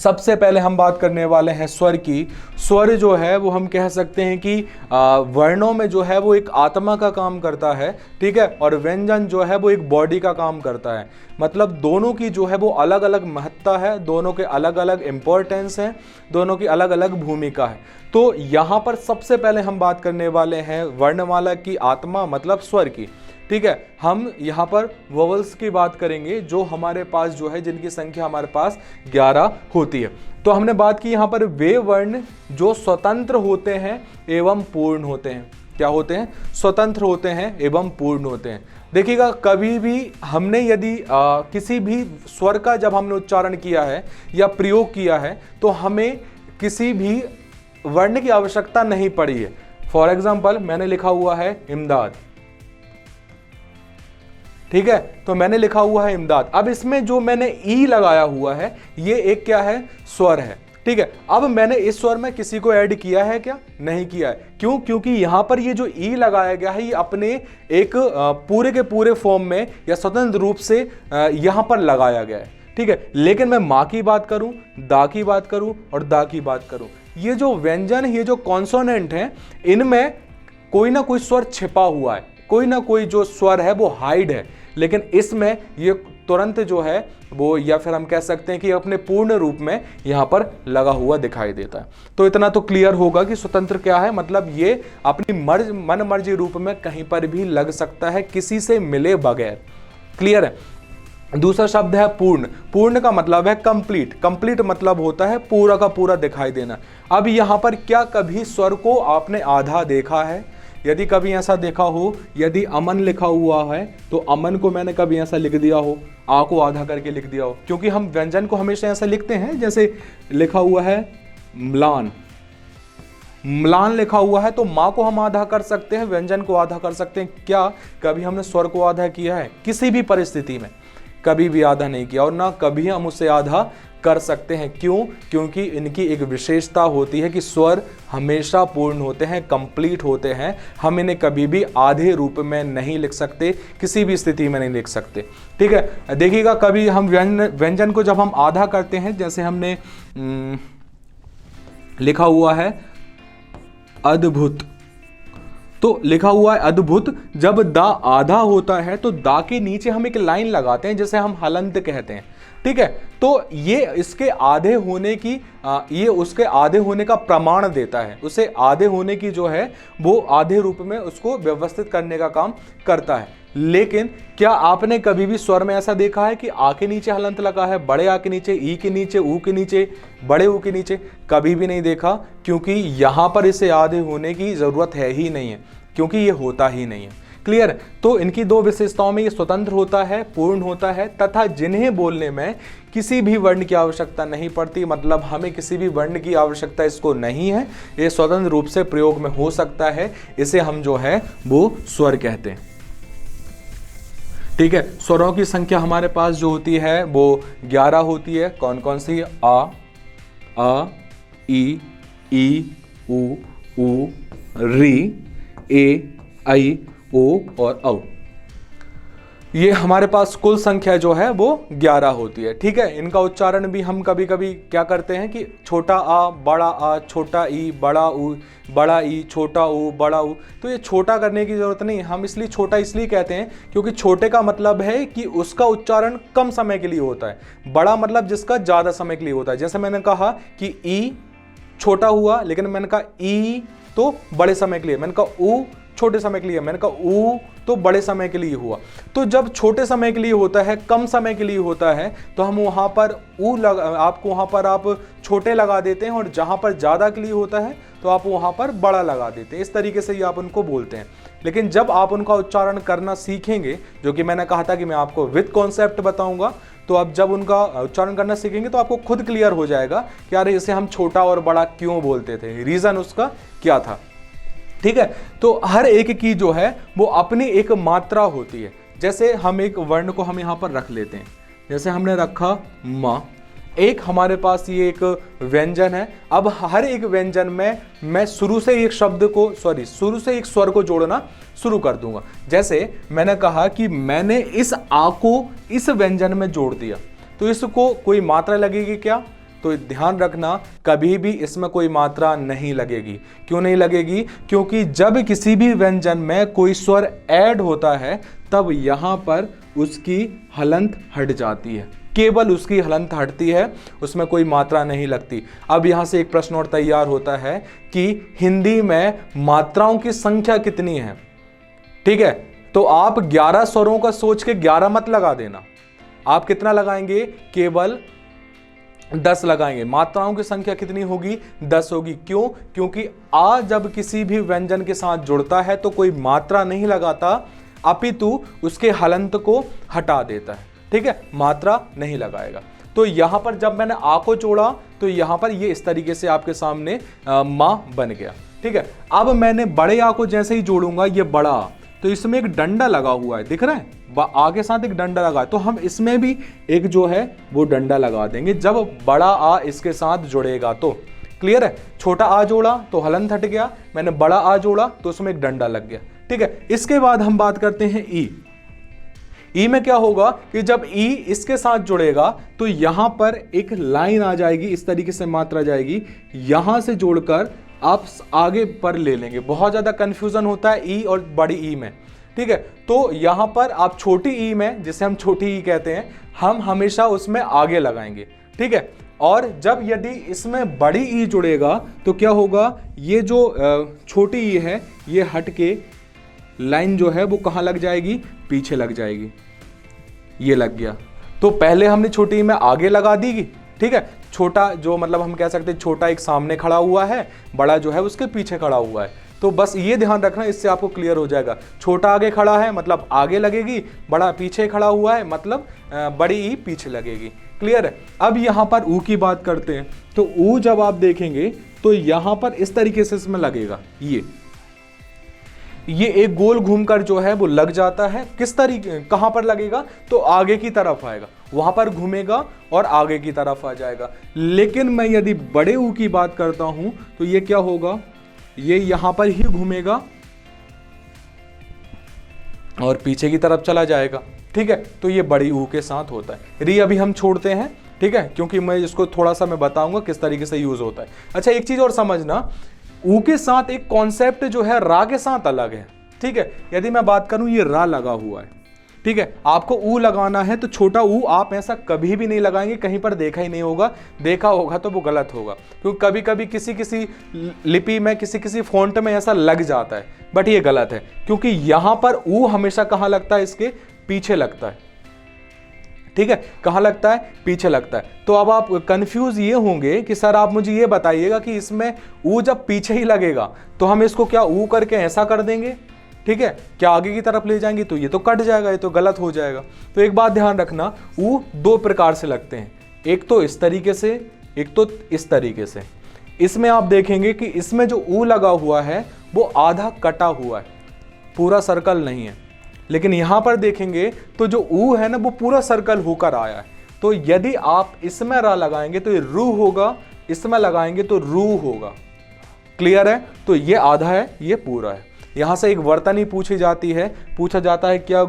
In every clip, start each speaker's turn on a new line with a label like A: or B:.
A: सबसे पहले हम बात करने वाले हैं स्वर की। स्वर जो है वो हम कह सकते हैं कि वर्णों में जो है वो एक आत्मा का काम करता है, ठीक है, और व्यंजन जो है वो एक बॉडी का काम करता है। मतलब दोनों की जो है वो अलग अलग महत्ता है, दोनों के अलग अलग इंपॉर्टेंस हैं, दोनों की अलग अलग भूमिका है। तो यहाँ पर सबसे पहले हम बात करने वाले हैं वर्णमाला की आत्मा मतलब स्वर की, ठीक है। हम यहाँ पर वोवल्स की बात करेंगे जो हमारे पास जो है जिनकी संख्या हमारे पास 11 होती है। तो हमने बात की यहाँ पर वे वर्ण जो स्वतंत्र होते हैं एवं पूर्ण होते हैं। क्या होते हैं? स्वतंत्र होते हैं एवं पूर्ण होते हैं। देखिएगा, कभी भी हमने यदि किसी भी स्वर का जब हमने उच्चारण किया है या प्रयोग किया है तो हमें किसी भी वर्ण की आवश्यकता नहीं पड़ी है। फॉर एग्जाम्पल मैंने लिखा हुआ है इमदाद, ठीक है, तो मैंने लिखा हुआ है इमदाद। अब इसमें जो मैंने ई लगाया हुआ है ये एक क्या है? स्वर है, ठीक है। अब मैंने इस स्वर में किसी को ऐड किया है क्या? नहीं किया है। क्यों? क्योंकि यहां पर ये जो ई लगाया गया है ये अपने एक पूरे के पूरे फॉर्म में या स्वतंत्र रूप से यहां पर लगाया गया है, ठीक है। लेकिन मैं माँ की बात करूं, दा की बात करूं और दा की बात करूं, ये जो व्यंजन, ये जो कॉन्सोनेंट हैं, इनमें कोई ना कोई स्वर छिपा हुआ है, कोई ना कोई जो स्वर है वो हाइड है। लेकिन इसमें ये तुरंत जो है वो, या फिर हम कह सकते हैं कि अपने पूर्ण रूप में यहां पर लगा हुआ दिखाई देता है। तो इतना तो क्लियर होगा कि स्वतंत्र क्या है, मतलब ये अपनी मन मर्जी रूप में कहीं पर भी लग सकता है किसी से मिले बगैर। क्लियर है? दूसरा शब्द है पूर्ण। पूर्ण का मतलब है कंप्लीट। कंप्लीट मतलब होता है पूरा का पूरा दिखाई देना। अब यहां पर क्या कभी स्वर को आपने आधा देखा है? यदि कभी ऐसा देखा हो, यदि अमन लिखा हुआ है तो अमन को मैंने कभी ऐसा लिख दिया हो, आ को आधा करके लिख दिया हो, क्योंकि हम व्यंजन को हमेशा ऐसा लिखते हैं। जैसे लिखा हुआ है म्लान, म्लान लिखा हुआ है तो माँ को हम आधा कर सकते हैं, व्यंजन को आधा कर सकते हैं। क्या कभी हमने स्वर को आधा किया है? किसी भी परिस्थिति में कभी भी आधा नहीं किया, और ना कभी हम उसे आधा कर सकते हैं। क्यों? क्योंकि इनकी एक विशेषता होती है कि स्वर हमेशा पूर्ण होते हैं, कंप्लीट होते हैं। हम इन्हें कभी भी आधे रूप में नहीं लिख सकते, किसी भी स्थिति में नहीं लिख सकते, ठीक है। देखिएगा, कभी हम व्यंजन को जब हम आधा करते हैं, जैसे हमने लिखा हुआ है अद्भुत, तो लिखा हुआ है अद्भुत, जब दा आधा होता है तो दा के नीचे हम एक लाइन लगाते हैं जिसे हम हलंत कहते हैं, ठीक है। तो ये इसके आधे होने की ये उसके आधे होने का प्रमाण देता है, उसे आधे होने की जो है वो आधे रूप में उसको व्यवस्थित करने का काम करता है। लेकिन क्या आपने कभी भी स्वर में ऐसा देखा है कि आ के नीचे हलंत लगा है, बड़े आ के नीचे, ई के नीचे, ऊ के नीचे, बड़े ऊ के नीचे? कभी भी नहीं देखा, क्योंकि यहां पर इसे आधे होने की जरूरत है ही नहीं है, क्योंकि ये होता ही नहीं है। क्लियर? तो इनकी दो विशेषताओं में ये स्वतंत्र होता है, पूर्ण होता है, तथा जिन्हें बोलने में किसी भी वर्ण की आवश्यकता नहीं पड़ती, मतलब हमें किसी भी वर्ण की आवश्यकता इसको नहीं है, ये स्वतंत्र रूप से प्रयोग में हो सकता है। इसे हम जो है वो स्वर कहते हैं, ठीक है। स्वरों की संख्या हमारे पास जो होती है वो 11 होती है। कौन कौन सी? आ, ई, उ, री, ए, आई, ओ और औ। ये हमारे पास कुल संख्या जो है वो 11 होती है, ठीक है। इनका उच्चारण भी हम कभी कभी क्या करते हैं कि छोटा आ, छोटा ई, बड़ा ऊ, बड़ा ई, छोटा ऊ, बड़ा ऊ। तो ये छोटा करने की जरूरत नहीं, हम इसलिए छोटा इसलिए कहते हैं क्योंकि छोटे का मतलब है कि उसका उच्चारण कम समय के लिए होता है, बड़ा मतलब जिसका ज्यादा समय के लिए होता है। जैसे मैंने कहा कि ई छोटा हुआ, लेकिन मैंने कहा ई तो बड़े समय के लिए, मैंने कहा ऊ छोटे समय के लिए, मैंने कहा ऊ तो बड़े समय के लिए हुआ। तो जब छोटे समय के लिए होता है, कम समय के लिए होता है, तो हम वहां पर आपको वहां पर आप छोटे लगा देते हैं, और जहां पर ज्यादा के लिए होता है तो आप वहां पर बड़ा लगा देते हैं। इस तरीके से ही आप उनको बोलते हैं। लेकिन जब आप उनका उच्चारण करना सीखेंगे, जो कि मैंने कहा था कि मैं आपको विद कॉन्सेप्ट बताऊंगा, तो आप जब उनका उच्चारण करना सीखेंगे तो आपको खुद क्लियर हो जाएगा कि यार इसे हम छोटा और बड़ा क्यों बोलते थे, रीजन उसका क्या था, ठीक है। तो हर एक की जो है वो अपनी एक मात्रा होती है। जैसे हम एक वर्ण को हम यहां पर रख लेते हैं, जैसे हमने रखा मां, एक हमारे पास ये एक व्यंजन है। अब हर एक व्यंजन में मैं शुरू से एक स्वर को जोड़ना शुरू कर दूंगा। जैसे मैंने कहा कि मैंने इस आ को इस व्यंजन में जोड़ दिया, तो इसको कोई मात्रा लगेगी क्या? तो ध्यान रखना कभी भी इसमें कोई मात्रा नहीं लगेगी। क्यों नहीं लगेगी? क्योंकि जब किसी भी व्यंजन में कोई स्वर ऐड होता है तब यहां पर उसकी हलंत हट जाती है, केवल उसकी हलंत हटती है, उसमें कोई मात्रा नहीं लगती। अब यहां से एक प्रश्न और तैयार होता है कि हिंदी में मात्राओं की संख्या कितनी है। ठीक है, तो आप 11 स्वरों का सोच के 11 मत लगा देना, आप कितना लगाएंगे? केवल 10 लगाएंगे। मात्राओं की संख्या कितनी होगी? 10 होगी। क्यों? क्योंकि आ जब किसी भी व्यंजन के साथ जुड़ता है तो कोई मात्रा नहीं लगाता, अपितु उसके हलंत को हटा देता है। ठीक है, मात्रा नहीं लगाएगा। तो यहां पर जब मैंने आ को जोड़ा तो यहां पर ये इस तरीके से आपके सामने मां बन गया। ठीक है, अब मैंने बड़े आ को जैसे ही जोड़ूंगा, ये बड़ा आ, तो इसमें एक डंडा लगा हुआ है, दिख रहा है? आ के साथ एक डंडा लगा है, तो हम इसमें भी एक जो है वो डंडा लगा देंगे जब बड़ा आ इसके साथ जुड़ेगा। तो क्लियर है? छोटा आ जोड़ा तो हलंत हट गया, मैंने बड़ा आ जोड़ा तो उसमें एक डंडा लग गया। ठीक है, इसके बाद हम बात करते हैं ई। ई में क्या होगा कि जब ई इसके साथ जुड़ेगा तो यहां पर एक लाइन आ जाएगी, इस तरीके से मात्रा जाएगी, यहां से जोड़कर आप आगे पर ले लेंगे। बहुत ज्यादा कंफ्यूजन होता है ई और बड़ी ई में। ठीक है, तो यहां पर आप छोटी ई में, जिसे हम छोटी ई कहते हैं, हम हमेशा उसमें आगे लगाएंगे। ठीक है, और जब यदि इसमें बड़ी ई जुड़ेगा तो क्या होगा, ये जो छोटी ई है ये हट के लाइन जो है वो कहां लग जाएगी? पीछे लग जाएगी। ये लग गया, तो पहले हमने छोटी ई में आगे लगा दी। ठीक है, छोटा जो मतलब हम कह सकते हैं छोटा एक सामने खड़ा हुआ है, बड़ा जो है उसके पीछे खड़ा हुआ है। तो बस ये ध्यान रखना, इससे आपको क्लियर हो जाएगा। छोटा आगे खड़ा है मतलब आगे लगेगी, बड़ा पीछे खड़ा हुआ है मतलब बड़ी ई पीछे लगेगी। क्लियर है? अब यहां पर ऊ की बात करते हैं, तो ऊ जब आप देखेंगे तो यहां पर इस तरीके से इसमें लगेगा, ये एक गोल घूमकर जो है वो लग जाता है। किस तरीके, कहां पर लगेगा? तो आगे की तरफ आएगा, वहां पर घूमेगा और आगे की तरफ आ जाएगा। लेकिन मैं यदि बड़े ऊ की बात करता हूं तो ये क्या होगा, ये यहां पर ही घूमेगा और पीछे की तरफ चला जाएगा। ठीक है, तो ये बड़ी ऊ के साथ होता है। री अभी हम छोड़ते हैं, ठीक है, क्योंकि मैं इसको थोड़ा सा मैं बताऊंगा किस तरीके से यूज होता है। अच्छा, एक चीज और समझना, ऊ के साथ एक कॉन्सेप्ट जो है रा के साथ अलग है। ठीक है, यदि मैं बात करूं, ये रा लगा हुआ है। ठीक है, आपको ऊ लगाना है तो छोटा ऊ आप ऐसा कभी भी नहीं लगाएंगे, कहीं पर देखा ही नहीं होगा, देखा होगा तो वो गलत होगा, क्योंकि कभी कभी किसी किसी लिपि में, किसी किसी फॉन्ट में ऐसा लग जाता है, बट ये गलत है, क्योंकि यहां पर ऊ हमेशा कहां लगता है? इसके पीछे लगता है। ठीक है, कहां लगता है? पीछे लगता है। तो अब आप कंफ्यूज ये होंगे कि सर आप मुझे ये बताइएगा कि इसमें ऊ जब पीछे ही लगेगा तो हम इसको क्या ऊ करके ऐसा कर देंगे? ठीक है, क्या आगे की तरफ ले जाएंगे? तो ये तो कट जाएगा, ये तो गलत हो जाएगा। तो एक बात ध्यान रखना, ऊ दो प्रकार से लगते हैं, एक तो इस तरीके से, एक तो इस तरीके से। इसमें आप देखेंगे कि इसमें जो ऊ लगा हुआ है वो आधा कटा हुआ है, पूरा सर्कल नहीं है। लेकिन यहां पर देखेंगे तो जो ऊ है ना वो पूरा सर्कल होकर आया है। तो यदि आप इसमें रा लगाएंगे तो ये रू होगा, इसमें लगाएंगे तो रू होगा। क्लियर है? तो ये आधा है, ये पूरा है। यहां से एक वर्तनी पूछी जाती है, पूछा जाता है क्या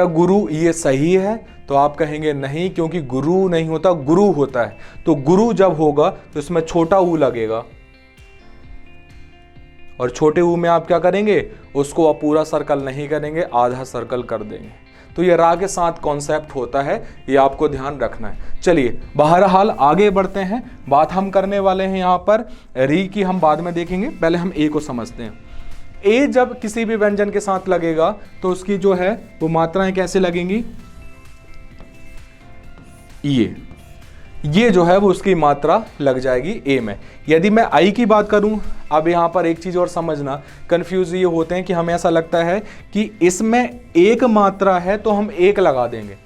A: गुरु ये सही है? तो आप कहेंगे नहीं, क्योंकि गुरु नहीं होता, गुरु होता है। तो गुरु जब होगा तो इसमें छोटा ऊ लगेगा, और छोटे ऊ में आप क्या करेंगे? उसको आप पूरा सर्कल नहीं करेंगे, आधा सर्कल कर देंगे। तो ये रा के साथ कॉन्सेप्ट होता है, ये आपको ध्यान रखना है। चलिए बहरहाल आगे बढ़ते हैं। बात हम करने वाले हैं यहाँ पर री की, हम बाद में देखेंगे, पहले हम ए को समझते हैं। ए जब किसी भी व्यंजन के साथ लगेगा तो उसकी जो है वो मात्राएं कैसे लगेंगी? ये जो है वो उसकी मात्रा लग जाएगी ए में। यदि मैं आई की बात करूं, अब यहां पर एक चीज और समझना, कंफ्यूज ये होते हैं कि हमें ऐसा लगता है कि इसमें एक मात्रा है तो हम एक लगा देंगे,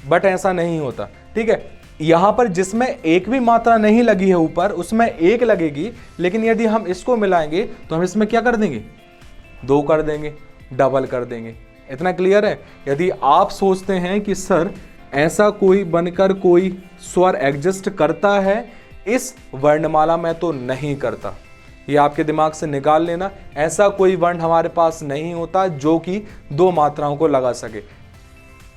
A: बट ऐसा नहीं होता। ठीक है, यहां पर जिसमें एक भी मात्रा नहीं लगी है ऊपर, उसमें एक लगेगी, लेकिन यदि हम इसको मिलाएंगे तो हम इसमें क्या कर देंगे? 2 कर देंगे, डबल कर देंगे। इतना क्लियर है? यदि आप सोचते हैं कि सर ऐसा कोई बनकर कोई स्वर एग्जिस्ट करता है इस वर्णमाला में, तो नहीं करता, ये आपके दिमाग से निकाल लेना। ऐसा कोई वर्ण हमारे पास नहीं होता जो कि 2 मात्राओं को लगा सके।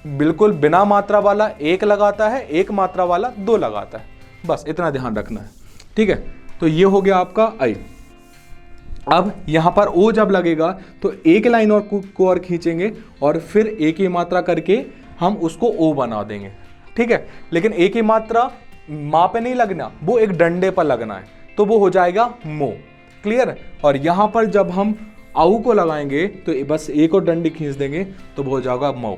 A: बिल्कुल बिना मात्रा वाला 1 लगाता है, 1 मात्रा वाला 2 लगाता है, बस इतना ध्यान रखना है। ठीक है, तो ये हो गया आपका आई। अब यहां पर ओ जब लगेगा तो एक लाइन और को और खींचेंगे और फिर एक ही मात्रा करके हम उसको ओ बना देंगे। ठीक है, लेकिन एक ही मात्रा मां पे नहीं लगना, वो एक डंडे पर लगना है, तो वो हो जाएगा मो। क्लियर? और यहां पर जब हम आऊ को लगाएंगे तो बस एक और डंडी खींच देंगे तो वो हो जाएगा मऊ।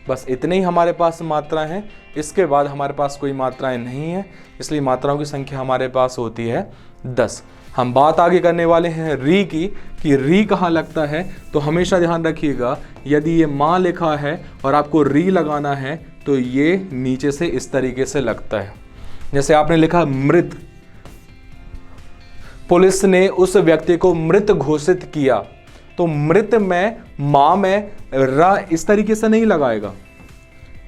A: बस इतने ही हमारे पास मात्राएं हैं, इसके बाद हमारे पास कोई मात्राएं नहीं है, इसलिए मात्राओं की संख्या हमारे पास होती है 10। हम बात आगे करने वाले हैं री की, कि री कहाँ लगता है। तो हमेशा ध्यान रखिएगा, यदि ये माँ लिखा है और आपको री लगाना है तो ये नीचे से इस तरीके से लगता है। जैसे आपने लिखा मृत, पुलिस ने उस व्यक्ति को मृत घोषित किया, तो मृत में मां में रा इस तरीके से नहीं लगाएगा।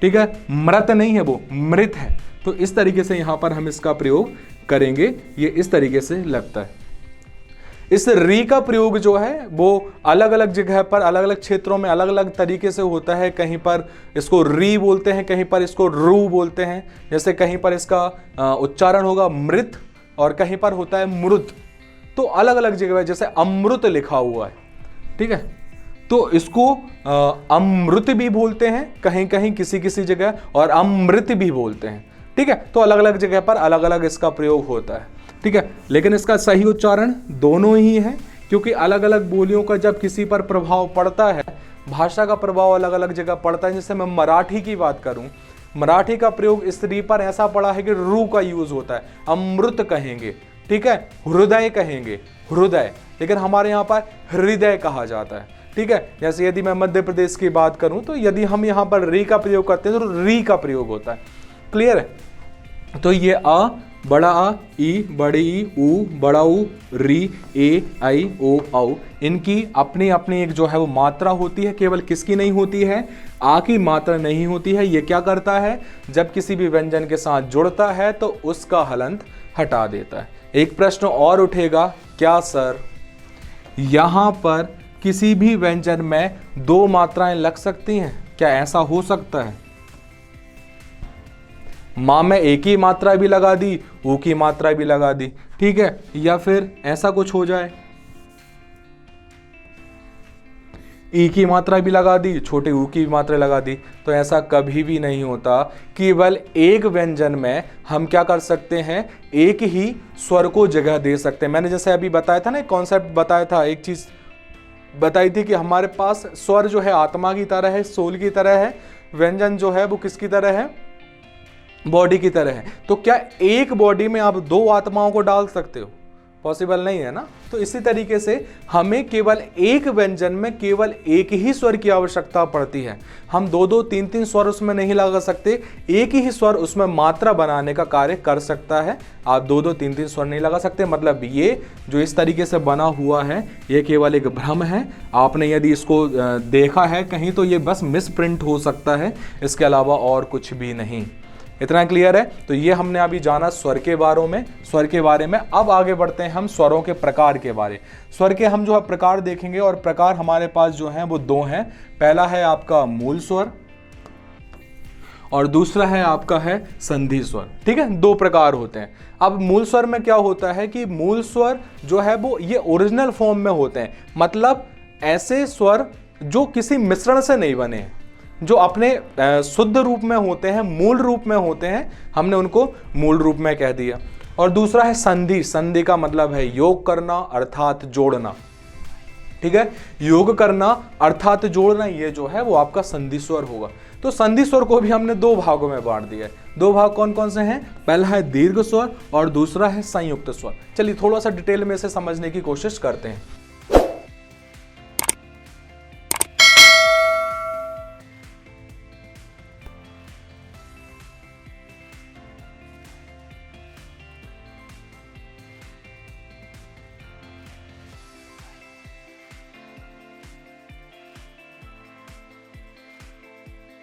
A: ठीक है, मृत नहीं है, वो मृत है, तो इस तरीके से यहां पर हम इसका प्रयोग करेंगे, ये इस तरीके से लगता है। इस री का प्रयोग जो है वो अलग अलग जगह पर, अलग अलग क्षेत्रों में अलग अलग तरीके से होता है। कहीं पर इसको री बोलते हैं, कहीं पर इसको रू बोलते हैं। जैसे कहीं पर इसका उच्चारण होगा मृत और कहीं पर होता है मृत, तो अलग अलग जगह, जैसे अमृत लिखा हुआ है। ठीक है, तो इसको अमृत भी बोलते हैं कहीं कहीं किसी किसी जगह, और अमृत भी बोलते हैं। ठीक है, तो अलग अलग जगह पर अलग अलग इसका प्रयोग होता है। ठीक है, लेकिन इसका सही उच्चारण दोनों ही है, क्योंकि अलग अलग बोलियों का जब किसी पर प्रभाव पड़ता है, भाषा का प्रभाव अलग अलग जगह पड़ता है। जैसे मैं मराठी की बात करूं, मराठी का प्रयोग स्त्री पर ऐसा पड़ा है कि रू का यूज होता है, अमृत कहेंगे। ठीक है, हृदय कहेंगे, हृदय, लेकिन हमारे यहाँ पर हृदय कहा जाता है। ठीक है, जैसे यदि मैं मध्य प्रदेश की बात करूं तो यदि हम यहाँ पर री का प्रयोग करते हैं तो री का प्रयोग होता है। क्लियर है? तो ये आ, बड़ा आ, ई, बड़ी ई, ऊ, बड़ा ऊ, री, ए, आई, ओ, औ, इनकी अपनी अपनी एक जो है वो मात्रा होती है। केवल किसकी नहीं होती है? आ की मात्रा नहीं होती है। ये क्या करता है, जब किसी भी व्यंजन के साथ जुड़ता है तो उसका हलंत हटा देता है। एक प्रश्न और उठेगा, क्या सर यहां पर किसी भी व्यंजन में 2 मात्राएं लग सकती हैं? क्या ऐसा हो सकता है? मां में एक ही मात्रा भी लगा दी, ऊ की मात्रा भी लगा दी, ठीक है, या फिर ऐसा कुछ हो जाए, ई की मात्रा भी लगा दी, छोटे ऊ की मात्रा लगा दी, तो ऐसा कभी भी नहीं होता। केवल एक व्यंजन में हम क्या कर सकते हैं, एक ही स्वर को जगह दे सकते हैं। मैंने जैसे अभी बताया था ना, एक कॉन्सेप्ट बताया था, एक चीज बताई थी कि हमारे पास स्वर जो है आत्मा की तरह है, सोल की तरह है, व्यंजन जो है वो किसकी तरह है, बॉडी की तरह है। तो क्या एक बॉडी में आप 2 आत्माओं को डाल सकते हो? पॉसिबल नहीं है ना। तो इसी तरीके से हमें केवल एक व्यंजन में केवल एक ही स्वर की आवश्यकता पड़ती है। हम 2-2, 3-3 स्वर उसमें नहीं लगा सकते, एक ही स्वर उसमें मात्रा बनाने का कार्य कर सकता है। आप 2-2, 3-3 स्वर नहीं लगा सकते। मतलब ये जो इस तरीके से बना हुआ है ये केवल एक भ्रम है। आपने यदि इसको देखा है कहीं तो ये बस मिसप्रिंट हो सकता है, इसके अलावा और कुछ भी नहीं। इतना क्लियर है? तो ये हमने अभी जाना स्वर के बारे में। अब आगे बढ़ते हैं हम स्वरों के प्रकार के बारे। स्वर के हम जो है प्रकार देखेंगे, और प्रकार हमारे पास जो हैं वो 2 हैं। पहला है आपका मूल स्वर और दूसरा है आपका है संधि स्वर। ठीक है, 2 प्रकार होते हैं। अब मूल स्वर में क्या होता है कि मूल स्वर जो है वो ये ओरिजिनल फॉर्म में होते हैं, मतलब ऐसे स्वर जो किसी मिश्रण से नहीं बने हैं, जो अपने शुद्ध रूप में होते हैं, मूल रूप में होते हैं, हमने उनको मूल रूप में कह दिया। और दूसरा है संधि। संधि का मतलब है योग करना अर्थात जोड़ना। ठीक है, योग करना अर्थात जोड़ना, ये जो है वो आपका संधि स्वर होगा। तो संधि स्वर को भी हमने 2 भागों में बांट दिया है। 2 भाग कौन कौन से हैं? पहला है दीर्घ स्वर और दूसरा है संयुक्त स्वर। चलिए थोड़ा सा डिटेल में इसे समझने की कोशिश करते हैं।